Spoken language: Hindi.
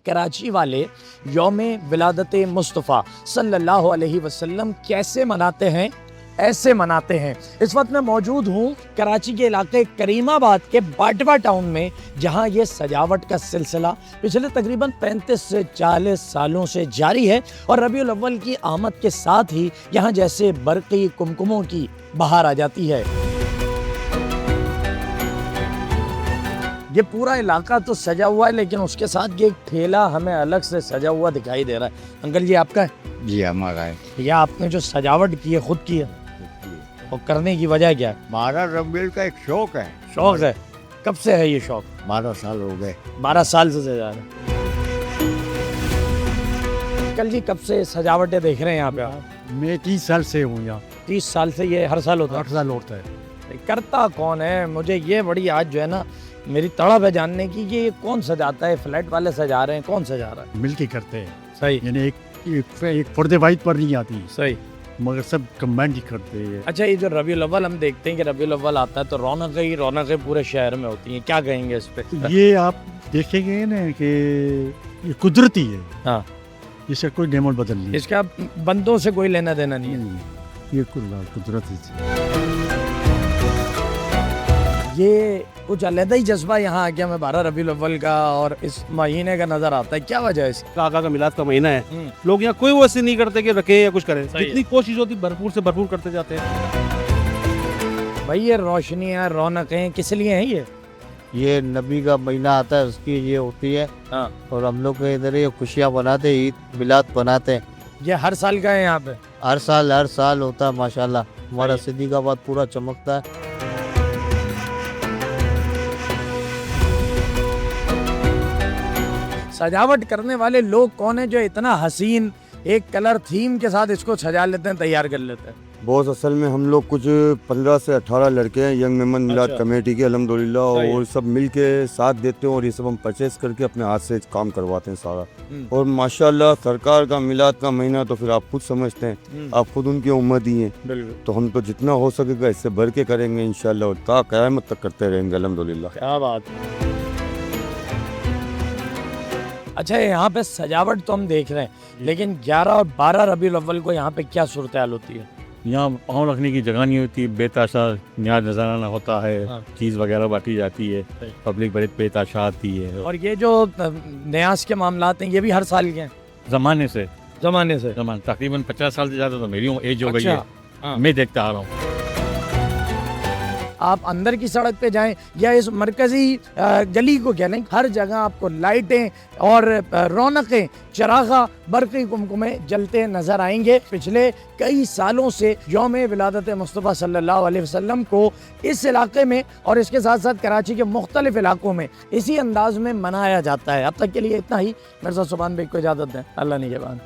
कराची वाले यौम विलादत मुस्तफ़ा सल्लल्लाहु अलैहि वसल्लम कैसे मनाते हैं, ऐसे मनाते हैं। इस वक्त मैं मौजूद हूँ कराची के इलाके करीमाबाद के बाटवा टाउन में, जहाँ ये सजावट का सिलसिला पिछले तकरीबन 35 से 40 सालों से जारी है और रबीउल अव्वल की आमद के साथ ही यहाँ जैसे बरक़ी कुमकुमों की बहार आ जाती है। ये पूरा इलाका तो सजा हुआ है, लेकिन उसके साथ ये एक ठेला हमें अलग से सजा हुआ दिखाई दे रहा है। अंकल जी आपका है? जी हमारा है। या आपने जो सजावट की है खुद की है, और करने की वजह क्या है? हमारा रबीउल का एक शौक है। शौक है? कब से है ये शौक? 12 साल हो गए। 12 साल से सजा रहे हैं। अंकल जी कब से सजावटें देख रहे हैं यहाँ पे आप? मैं 30 साल से हूँ यहाँ। 30 साल से ये हर साल होता है? 8 साल होता है। करता कौन है? मुझे ये बड़ी आज जो है ना मेरी तड़प है जानने की, ये कौन सजाता है? फ्लैट वाले सजा रहे हैं, कौन सजा रहा है? मिल के करते हैं। सही। यानी एक पर्दे वाइट पर नहीं आती, सही, मगर सब कम्बाइंड ही करते हैं। अच्छा, ये जो रबीउल अव्वल हम देखते हैं कि रबीउल अव्वल आता है तो रौनक ही रौनकें पूरे शहर में होती हैं, क्या कहेंगे इस पे? ये आप देखेंगे ना कि ये कुदरती है। हाँ, इसका कोई नेमल बदल नहीं है। इसका बंदों से कोई लेना देना नहीं है। ये कुदरती है। ये कुछ अलग ही जज्बा यहाँ आ गया मैं 12 रबीउल अव्वल का और इस महीने का नजर आता है, क्या वजह है इसकी? आका का मिलाद का महीना है, लोग यहाँ कोई वैसे नहीं करते कि रखे या कुछ करें। जितनी कोशिश होती भरपूर से भरपूर करते जाते हैं। भाई ये रोशनियाँ रौनकें किस लिए हैं ये नबी का महीना आता है, उसकी ये होती है। हाँ। और हम लोग के इधर ये खुशियाँ बनाते, ईद मिलाद बनाते हैं। ये हर साल का है यहाँ पे? हर साल होता है माशाल्लाह। हमारा सिद्दीकाबाद पूरा चमकता है। सजावट करने वाले लोग कौन है जो इतना हसीन एक कलर थीम के साथ इसको सजा लेते हैं, तैयार कर लेते हैं? बहुत असल में हम लोग कुछ 15 से 18 लड़के हैं यंग मेमन मिलाद अच्छा। कमेटी के, अल्हम्दुलिल्लाह, सही है। और सब मिल के साथ देते हैं और ये सब हम परचेस करके अपने हाथ से काम करवाते हैं सारा। और माशाल्लाह सरकार का मिलाद का महीना तो फिर आप खुद समझते हैं, आप खुद उनकी उम्मत ही हैं, बिल्कुल। तो हम तो जितना हो सकेगा इससे भर के करेंगे इंशाल्लाह, और ता क़यामत तक करते रहेंगे अल्हम्दुलिल्लाह। क्या बात। अच्छा, यहाँ पे सजावट तो हम देख रहे हैं, लेकिन 11 और 12 रबीउल अव्वल को यहाँ पे क्या सूरत हाल होती है? यहाँ पाँव रखने की जगह नहीं होती, बेताशा न्याज नजराना होता है। हाँ। चीज़ वगैरह बांटी जाती है, पब्लिक बड़ी बेताशा आती है। और ये जो न्यास के मामलात हैं ये भी हर साल के हैं? ज़माने से तकरीबन 50 साल से ज़्यादा तो मेरी एज हो गई है। हाँ। मैं देखता आ रहा हूँ। आप अंदर की सड़क पे जाएं या इस मरकजी गली को कह लें, हर जगह आपको लाइटें और रौनकें, चरागा, बरक़ी कुमकुमे जलते नजर आएंगे। पिछले कई सालों से यौम विलादत मुस्तफ़ा सल्लल्लाहु अलैहि वसल्लम को इस इलाके में और इसके साथ साथ कराची के मुख्तलिफ इलाकों में इसी अंदाज में मनाया जाता है। अब तक के लिए इतना ही। मिर्ज़ा सुभान बेग को इजाज़त दें, अल्लाह निगहबान।